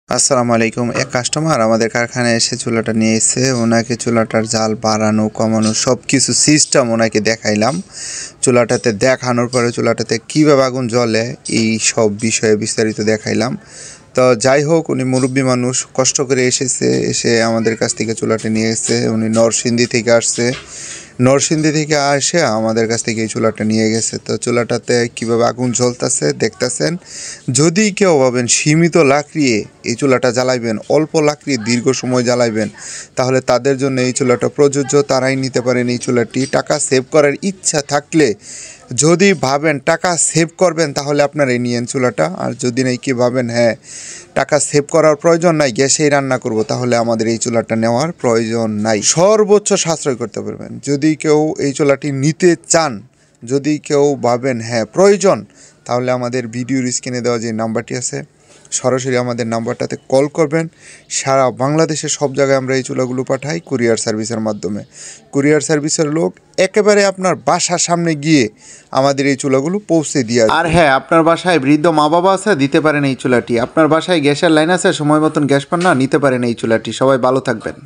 আসসালামু আলাইকুম। এক কাস্টমার আমাদের কারখানায় এসে চুলাটা নিয়ে এসেছে। ওনাকে চুলাটার জাল বাড়ানো কমানো সব কিছু সিস্টেম ওনাকে দেখাইলাম। চুলাটাতে দেখানোর পরে চুলাটাতে কীভাবে আগুন জ্বলে এই সব বিষয়ে বিস্তারিত দেখাইলাম। তো যাই হোক, উনি মুরব্বী মানুষ, কষ্ট করে এসে আমাদের কাছ থেকে চুলাটা নিয়ে এসেছে। উনি নরসিংদী থেকে আসছে, নরসিংদী থেকে এসে আমাদের কাছ থেকে এই চুলাটা নিয়ে গেছে। তো চুলাটাতে কীভাবে আগুন জ্বলতেছে দেখতেছেন। যদি কেউ ভাবেন সীমিত লাকড়ি এই চুলাটা জ্বালাইবেন, অল্প লাকড়ি দীর্ঘ সময় জ্বালাইবেন, তাহলে তাদের জন্য এই চুলাটা প্রযোজ্য। তারাই নিতে পারেন এই চুলাটি। টাকা সেভ করার ইচ্ছা থাকলে, যদি ভাবেন টাকা সেভ করবেন, তাহলে আপনারাই নিয়েন চুলাটা। আর যদি নাই কি ভাবেন হ্যাঁ টাকা সেভ করার প্রয়োজন নাই, গ্যাসেই রান্না করব, তাহলে আমাদের এই চুলাটা নেওয়ার প্রয়োজন নাই। সর্বোচ্চ সাশ্রয় করতে পারবেন। যদি কেউ এই চুলাটি নিতে চান, যদি কেউ ভাবেন হ্যাঁ প্রয়োজন, তাহলে আমাদের ভিডিওর স্ক্রিনে দেওয়া যে নাম্বারটি আছে, সরাসরি আমাদের নাম্বারটাতে কল করবেন। সারা বাংলাদেশে সব জায়গায় আমরা এই চুলাগুলো পাঠাই কুরিয়ার সার্ভিসের মাধ্যমে। কুরিয়ার সার্ভিসের লোক একেবারে আপনার বাসার সামনে গিয়ে আমাদের এই চুলাগুলো পৌঁছে দিয়ে। আর হ্যাঁ, আপনার বাসায় বৃদ্ধ মা বাবা আছে, দিতে পারেন এই চুলাটি। আপনার বাসায় গ্যাসের লাইন আছে, সময় মতন গ্যাস পান না, নিতে পারেন এই চুলাটি। সবাই ভালো থাকবেন।